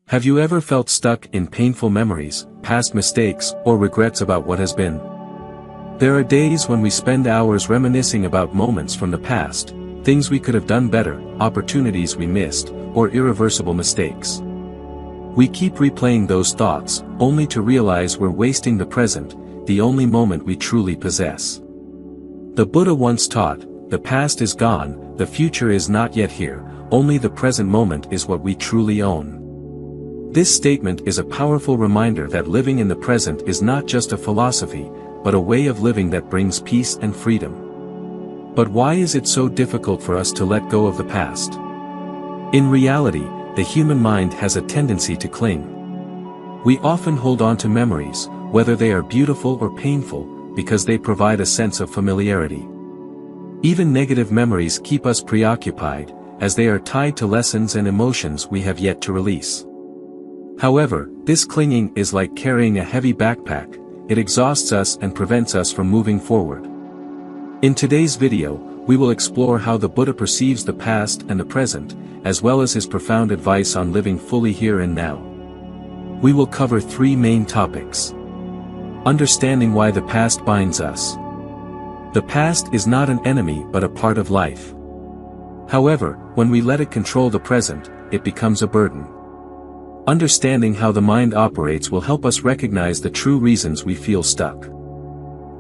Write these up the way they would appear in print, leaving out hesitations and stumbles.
Have you ever felt stuck in painful memories, past mistakes, or regrets about what has been? There are days when we spend hours reminiscing about moments from the past, things we could have done better, opportunities we missed, or irreversible mistakes. We keep replaying those thoughts, only to realize we're wasting the present, the only moment we truly possess. The Buddha once taught, "The past is gone, the future is not yet here, only the present moment is what we truly own." This statement is a powerful reminder that living in the present is not just a philosophy, but a way of living that brings peace and freedom. But why is it so difficult for us to let go of the past? In reality, the human mind has a tendency to cling. We often hold on to memories, whether they are beautiful or painful, because they provide a sense of familiarity. Even negative memories keep us preoccupied, as they are tied to lessons and emotions we have yet to release. However, this clinging is like carrying a heavy backpack, it exhausts us and prevents us from moving forward. In today's video, we will explore how the Buddha perceives the past and the present, as well as his profound advice on living fully here and now. We will cover three main topics. Understanding why the past binds us. The past is not an enemy but a part of life. However, when we let it control the present, it becomes a burden. Understanding how the mind operates will help us recognize the true reasons we feel stuck.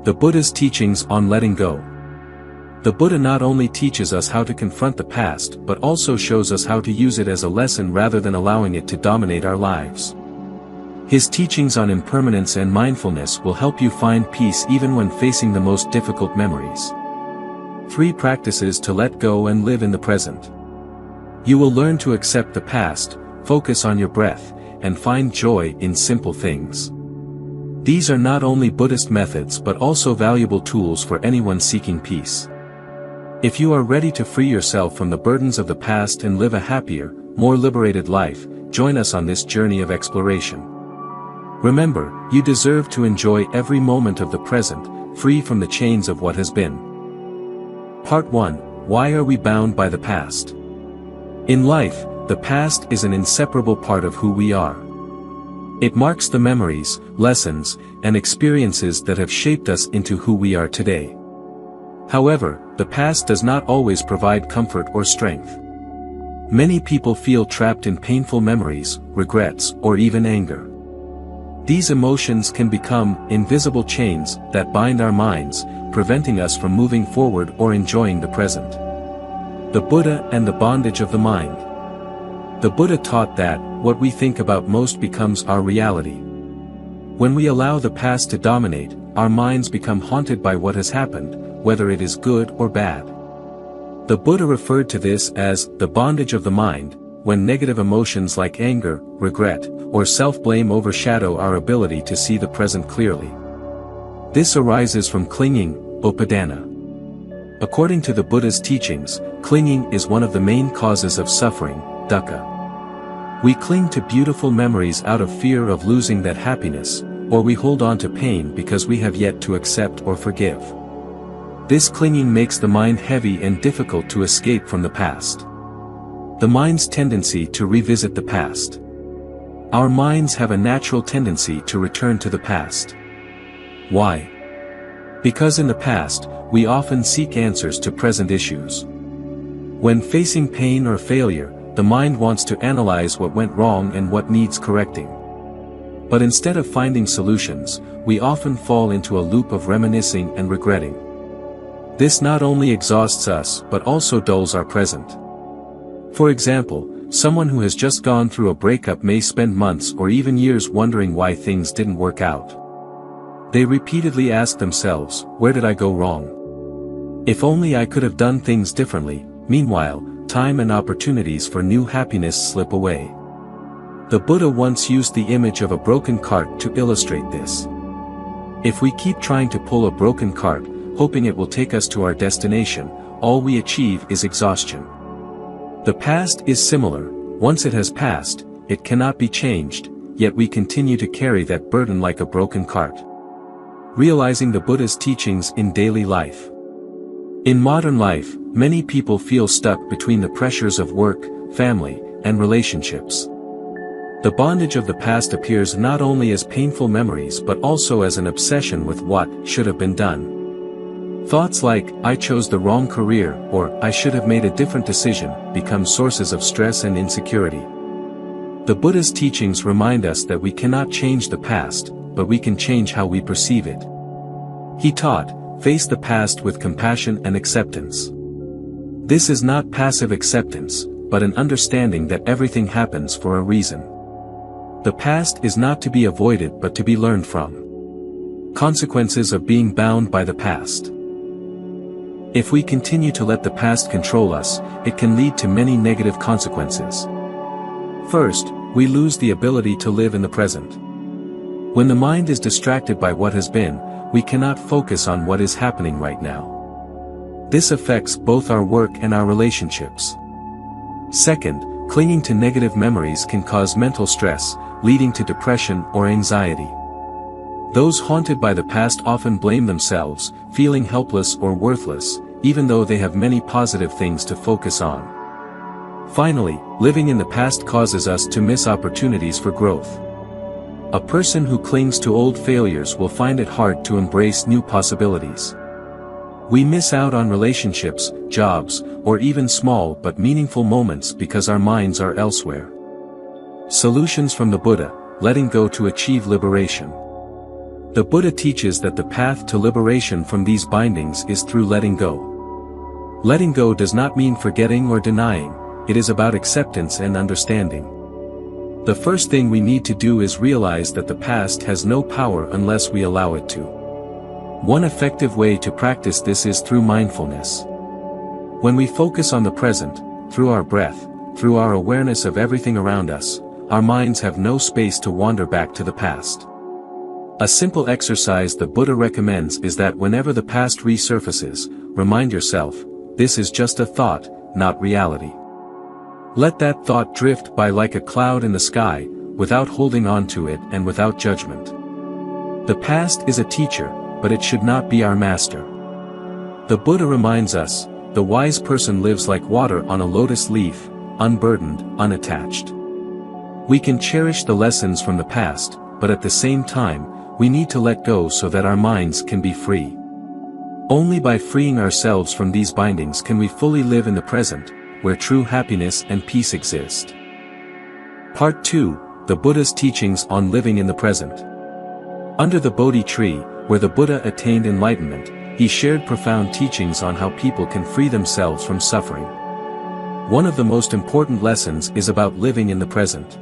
The Buddha's teachings on letting go. The Buddha not only teaches us how to confront the past but also shows us how to use it as a lesson rather than allowing it to dominate our lives. His teachings on impermanence and mindfulness will help you find peace even when facing the most difficult memories. 3 practices to let go and live in the present. You will learn to accept the past, focus on your breath, and find joy in simple things. These are not only Buddhist methods but also valuable tools for anyone seeking peace. If you are ready to free yourself from the burdens of the past and live a happier, more liberated life, join us on this journey of exploration. Remember, you deserve to enjoy every moment of the present, free from the chains of what has been. Part 1. Why are we bound by the past? In life, the past is an inseparable part of who we are. It marks the memories, lessons, and experiences that have shaped us into who we are today. However, the past does not always provide comfort or strength. Many people feel trapped in painful memories, regrets, or even anger. These emotions can become invisible chains that bind our minds, preventing us from moving forward or enjoying the present. The Buddha and the bondage of the mind. The Buddha taught that, what we think about most becomes our reality. When we allow the past to dominate, our minds become haunted by what has happened, whether it is good or bad. The Buddha referred to this as the bondage of the mind, when negative emotions like anger, regret, or self-blame overshadow our ability to see the present clearly. This arises from clinging, upadana. According to the Buddha's teachings, clinging is one of the main causes of suffering, dukkha. We cling to beautiful memories out of fear of losing that happiness, or we hold on to pain because we have yet to accept or forgive. This clinging makes the mind heavy and difficult to escape from the past. The mind's tendency to revisit the past. Our minds have a natural tendency to return to the past. Why? Because in the past, we often seek answers to present issues. When facing pain or failure, the mind wants to analyze what went wrong and what needs correcting. But instead of finding solutions, we often fall into a loop of reminiscing and regretting. This not only exhausts us but also dulls our present. For example, someone who has just gone through a breakup may spend months or even years wondering why things didn't work out. They repeatedly ask themselves, where did I go wrong? If only I could have done things differently. Meanwhile, time and opportunities for new happiness slip away. The Buddha once used the image of a broken cart to illustrate this. If we keep trying to pull a broken cart, hoping it will take us to our destination, all we achieve is exhaustion. The past is similar. Once it has passed, it cannot be changed, yet we continue to carry that burden like a broken cart. Realizing the Buddha's teachings in daily life. In modern life, many people feel stuck between the pressures of work, family, and relationships. The bondage of the past appears not only as painful memories but also as an obsession with what should have been done. Thoughts like, I chose the wrong career, or I should have made a different decision, become sources of stress and insecurity. The Buddha's teachings remind us that we cannot change the past, but we can change how we perceive it. He taught, face the past with compassion and acceptance. This is not passive acceptance, but an understanding that everything happens for a reason. The past is not to be avoided but to be learned from. Consequences of being bound by the past. If we continue to let the past control us, it can lead to many negative consequences. First, we lose the ability to live in the present. When the mind is distracted by what has been, we cannot focus on what is happening right now. This affects both our work and our relationships. Second, clinging to negative memories can cause mental stress, leading to depression or anxiety. Those haunted by the past often blame themselves, feeling helpless or worthless, even though they have many positive things to focus on. Finally, living in the past causes us to miss opportunities for growth. A person who clings to old failures will find it hard to embrace new possibilities. We miss out on relationships, jobs, or even small but meaningful moments because our minds are elsewhere. Solutions from the Buddha: letting go to achieve liberation. The Buddha teaches that the path to liberation from these bindings is through letting go. Letting go does not mean forgetting or denying, it is about acceptance and understanding. The first thing we need to do is realize that the past has no power unless we allow it to. One effective way to practice this is through mindfulness. When we focus on the present, through our breath, through our awareness of everything around us, our minds have no space to wander back to the past. A simple exercise the Buddha recommends is that whenever the past resurfaces, remind yourself, this is just a thought, not reality. Let that thought drift by like a cloud in the sky, without holding on to it and without judgment. The past is a teacher, but it should not be our master. The Buddha reminds us, the wise person lives like water on a lotus leaf, unburdened, unattached. We can cherish the lessons from the past, but at the same time, we need to let go so that our minds can be free. Only by freeing ourselves from these bindings can we fully live in the present, where true happiness and peace exist. Part 2, the Buddha's teachings on living in the present. Under the Bodhi tree, where the Buddha attained enlightenment, he shared profound teachings on how people can free themselves from suffering. One of the most important lessons is about living in the present.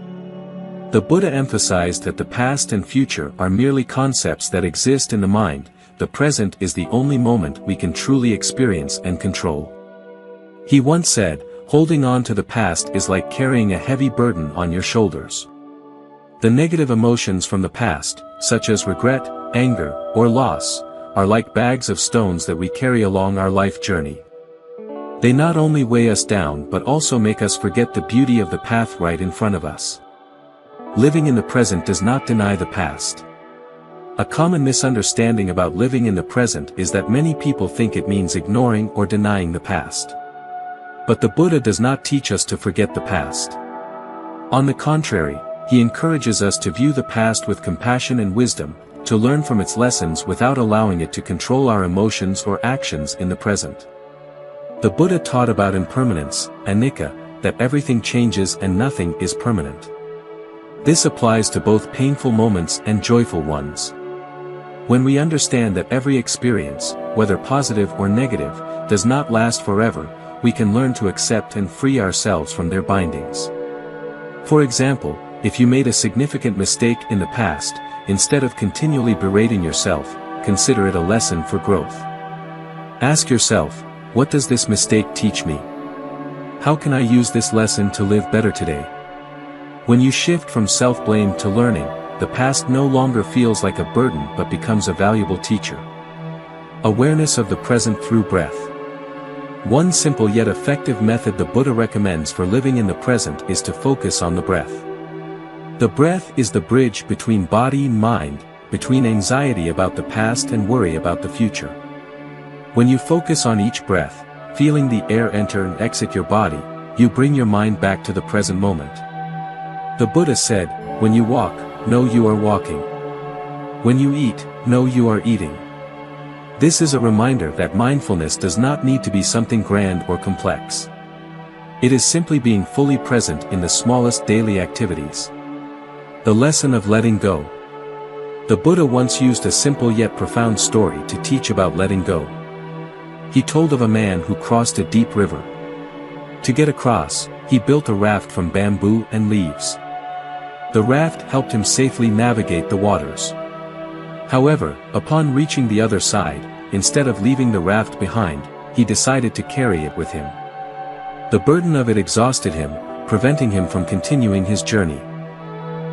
The Buddha emphasized that the past and future are merely concepts that exist in the mind, the present is the only moment we can truly experience and control. He once said, holding on to the past is like carrying a heavy burden on your shoulders. The negative emotions from the past, such as regret, anger, or loss, are like bags of stones that we carry along our life journey. They not only weigh us down but also make us forget the beauty of the path right in front of us. Living in the present does not deny the past. A common misunderstanding about living in the present is that many people think it means ignoring or denying the past. But the Buddha does not teach us to forget the past. On the contrary, he encourages us to view the past with compassion and wisdom, to learn from its lessons without allowing it to control our emotions or actions in the present. The Buddha taught about impermanence, anicca, that everything changes and nothing is permanent. This applies to both painful moments and joyful ones. When we understand that every experience, whether positive or negative, does not last forever, we can learn to accept and free ourselves from their bindings. For example, if you made a significant mistake in the past, instead of continually berating yourself, consider it a lesson for growth. Ask yourself, what does this mistake teach me? How can I use this lesson to live better today? When you shift from self-blame to learning, the past no longer feels like a burden but becomes a valuable teacher. Awareness of the present through breath. One simple yet effective method the Buddha recommends for living in the present is to focus on the breath. The breath is the bridge between body and mind, between anxiety about the past and worry about the future. When you focus on each breath, feeling the air enter and exit your body, you bring your mind back to the present moment. The Buddha said, when you walk, know you are walking. When you eat, know you are eating. This is a reminder that mindfulness does not need to be something grand or complex. It is simply being fully present in the smallest daily activities. The lesson of letting go. The Buddha once used a simple yet profound story to teach about letting go. He told of a man who crossed a deep river. To get across, he built a raft from bamboo and leaves. The raft helped him safely navigate the waters. However, upon reaching the other side, instead of leaving the raft behind, he decided to carry it with him. The burden of it exhausted him, preventing him from continuing his journey.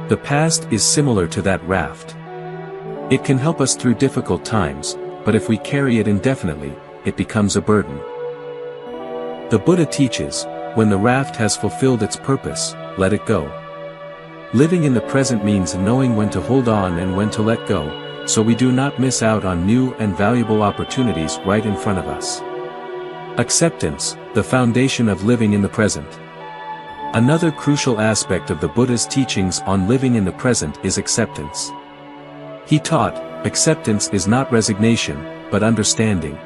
The past is similar to that raft. It can help us through difficult times, but if we carry it indefinitely, it becomes a burden. The Buddha teaches, when the raft has fulfilled its purpose, let it go. Living in the present means knowing when to hold on and when to let go, so we do not miss out on new and valuable opportunities right in front of us. Acceptance, the foundation of living in the present. Another crucial aspect of the Buddha's teachings on living in the present is acceptance. He taught, acceptance is not resignation, but understanding.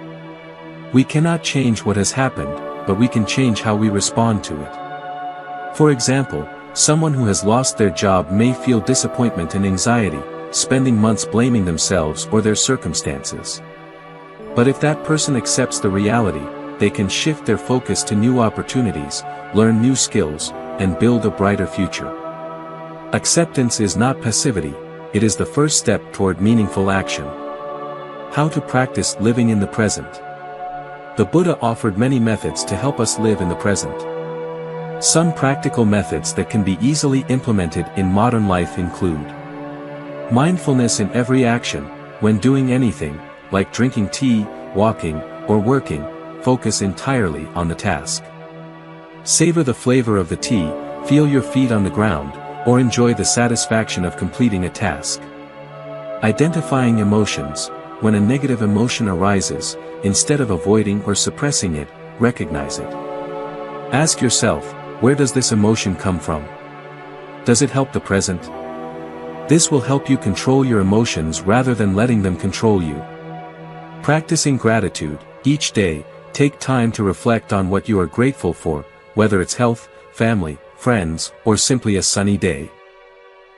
We cannot change what has happened, but we can change how we respond to it. For example, someone who has lost their job may feel disappointment and anxiety, spending months blaming themselves or their circumstances. But if that person accepts the reality, they can shift their focus to new opportunities, learn new skills, and build a brighter future. Acceptance is not passivity, it is the first step toward meaningful action. How to practice living in the present. The Buddha offered many methods to help us live in the present. Some practical methods that can be easily implemented in modern life include mindfulness in every action. When doing anything, like drinking tea, walking, or working, focus entirely on the task. Savor the flavor of the tea, feel your feet on the ground, or enjoy the satisfaction of completing a task. Identifying emotions. When a negative emotion arises, instead of avoiding or suppressing it, recognize it. Ask yourself, where does this emotion come from? Does it help the present? This will help you control your emotions rather than letting them control you. Practicing gratitude. Each day, take time to reflect on what you are grateful for, whether it's health, family, friends, or simply a sunny day.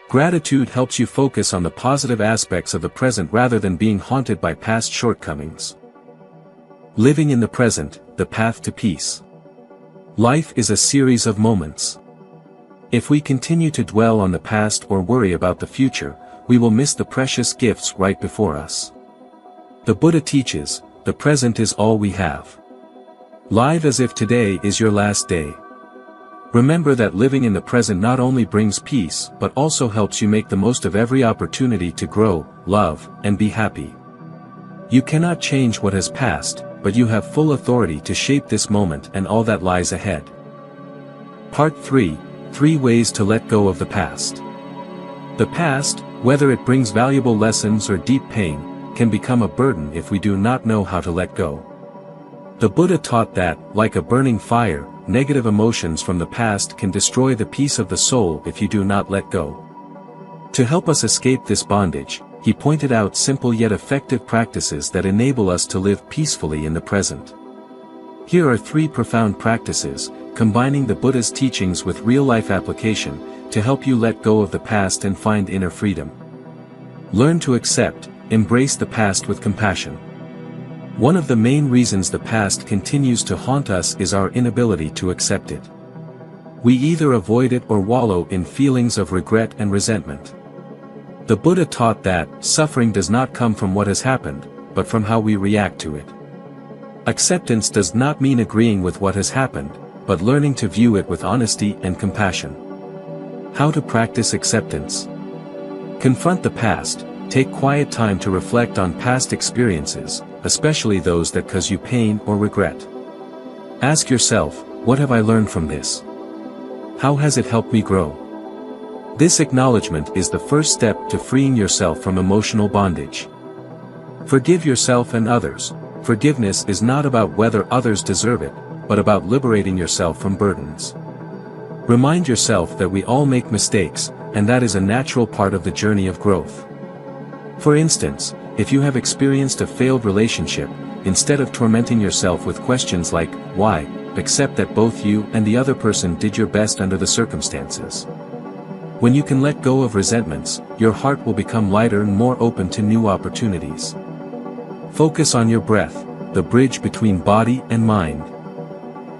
Gratitude helps you focus on the positive aspects of the present rather than being haunted by past shortcomings. Living in the present, the path to peace. Life is a series of moments. If we continue to dwell on the past or worry about the future, we will miss the precious gifts right before us. The Buddha teaches, the present is all we have. Live as if today is your last day. Remember that living in the present not only brings peace but also helps you make the most of every opportunity to grow, love, and be happy. You cannot change what has passed, but you have full authority to shape this moment and all that lies ahead. Part 3. 3 ways to let go of the past. The past, whether it brings valuable lessons or deep pain, can become a burden if we do not know how to let go. The Buddha taught that, like a burning fire, negative emotions from the past can destroy the peace of the soul if you do not let go. To help us escape this bondage, he pointed out simple yet effective practices that enable us to live peacefully in the present. Here are 3 profound practices, combining the Buddha's teachings with real-life application, to help you let go of the past and find inner freedom. Learn to accept, embrace the past with compassion. One of the main reasons the past continues to haunt us is our inability to accept it. We either avoid it or wallow in feelings of regret and resentment. The Buddha taught that, suffering does not come from what has happened, but from how we react to it. Acceptance does not mean agreeing with what has happened, but learning to view it with honesty and compassion. How to practice acceptance. Confront the past, take quiet time to reflect on past experiences, especially those that cause you pain or regret. Ask yourself, what have I learned from this? How has it helped me grow? This acknowledgement is the first step to freeing yourself from emotional bondage. Forgive yourself and others. Forgiveness is not about whether others deserve it, but about liberating yourself from burdens. Remind yourself that we all make mistakes, and that is a natural part of the journey of growth. For instance, if you have experienced a failed relationship, instead of tormenting yourself with questions like, why, accept that both you and the other person did your best under the circumstances. When you can let go of resentments, your heart will become lighter and more open to new opportunities. Focus on your breath, the bridge between body and mind.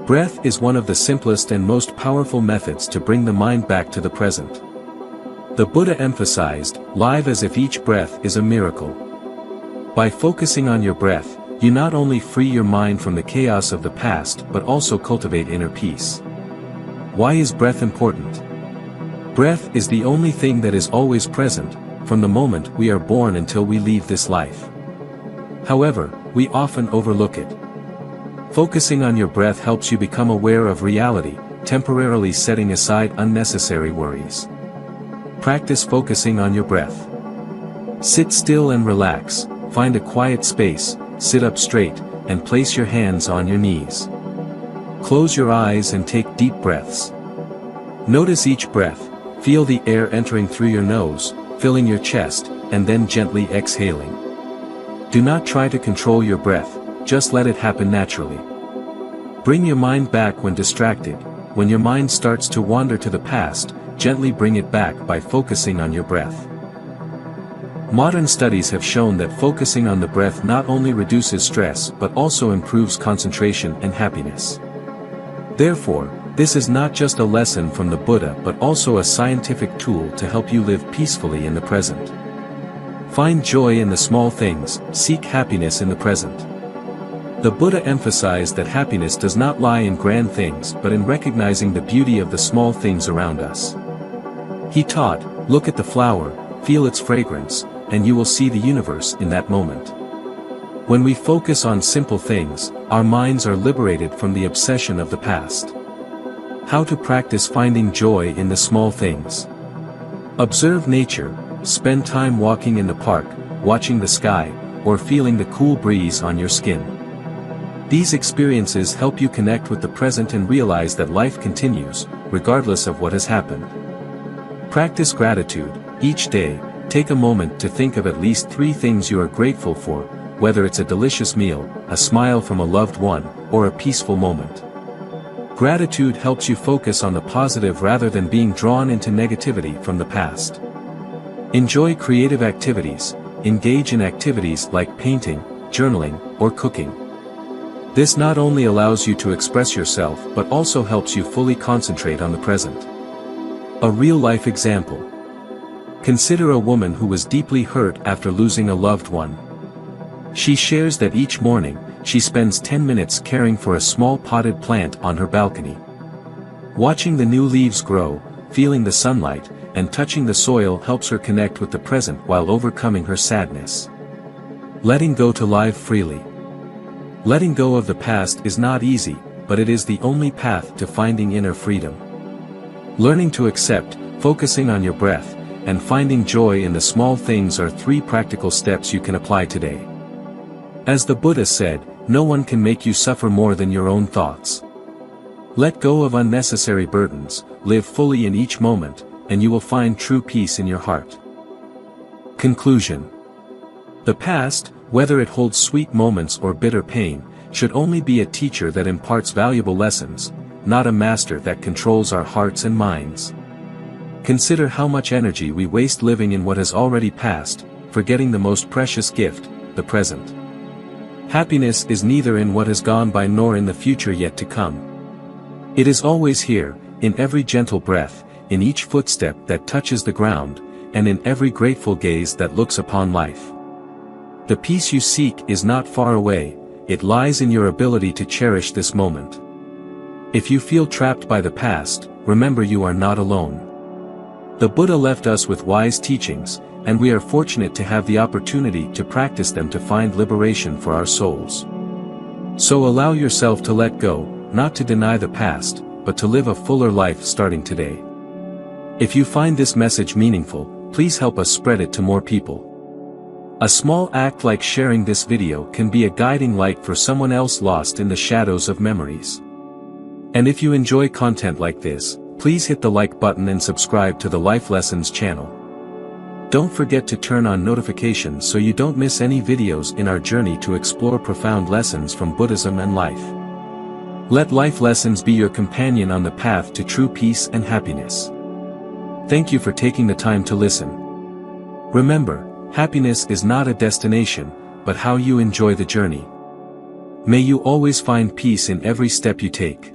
Breath is one of the simplest and most powerful methods to bring the mind back to the present. The Buddha emphasized, live as if each breath is a miracle. By focusing on your breath, you not only free your mind from the chaos of the past but also cultivate inner peace. Why is breath important? Breath is the only thing that is always present, from the moment we are born until we leave this life. However, we often overlook it. Focusing on your breath helps you become aware of reality, temporarily setting aside unnecessary worries. Practice focusing on your breath. Sit still and relax, find a quiet space, sit up straight, and place your hands on your knees. Close your eyes and take deep breaths. Notice each breath, feel the air entering through your nose, filling your chest, and then gently exhaling. Do not try to control your breath, just let it happen naturally. Bring your mind back when distracted. When your mind starts to wander to the past, gently bring it back by focusing on your breath. Modern studies have shown that focusing on the breath not only reduces stress but also improves concentration and happiness. Therefore, this is not just a lesson from the Buddha but also a scientific tool to help you live peacefully in the present. Find joy in the small things, seek happiness in the present. The Buddha emphasized that happiness does not lie in grand things but in recognizing the beauty of the small things around us. He taught, look at the flower, feel its fragrance, and you will see the universe in that moment. When we focus on simple things, our minds are liberated from the obsession of the past. How to practice finding joy in the small things. Observe nature, spend time walking in the park, watching the sky, or feeling the cool breeze on your skin. These experiences help you connect with the present and realize that life continues, regardless of what has happened. Practice gratitude. Each day, take a moment to think of at least 3 things you are grateful for, whether it's a delicious meal, a smile from a loved one, or a peaceful moment. Gratitude helps you focus on the positive rather than being drawn into negativity from the past. Enjoy creative activities. Engage in activities like painting, journaling, or cooking. This not only allows you to express yourself but also helps you fully concentrate on the present. A real-life example. Consider a woman who was deeply hurt after losing a loved one. She shares that each morning, she spends 10 minutes caring for a small potted plant on her balcony. Watching the new leaves grow, feeling the sunlight, and touching the soil helps her connect with the present while overcoming her sadness. Letting go to live freely. Letting go of the past is not easy, but it is the only path to finding inner freedom. Learning to accept, focusing on your breath, and finding joy in the small things are 3 practical steps you can apply today. As the Buddha said, no one can make you suffer more than your own thoughts. Let go of unnecessary burdens, live fully in each moment, and you will find true peace in your heart. Conclusion. The past, whether it holds sweet moments or bitter pain, should only be a teacher that imparts valuable lessons, not a master that controls our hearts and minds. Consider how much energy we waste living in what has already passed, forgetting the most precious gift, the present. Happiness is neither in what has gone by nor in the future yet to come. It is always here, in every gentle breath, in each footstep that touches the ground, and in every grateful gaze that looks upon life. The peace you seek is not far away, it lies in your ability to cherish this moment. If you feel trapped by the past, remember you are not alone. The Buddha left us with wise teachings, and we are fortunate to have the opportunity to practice them to find liberation for our souls. So allow yourself to let go, not to deny the past, but to live a fuller life starting today. If you find this message meaningful, please help us spread it to more people. A small act like sharing this video can be a guiding light for someone else lost in the shadows of memories. And if you enjoy content like this, Please hit the like button and subscribe to the Life Lessons channel. Don't forget to turn on notifications so you don't miss any videos in our journey to explore profound lessons from Buddhism and life. Let Life Lessons be your companion on the path to true peace and happiness. Thank you for taking the time to listen. Remember, happiness is not a destination, but how you enjoy the journey. May you always find peace in every step you take.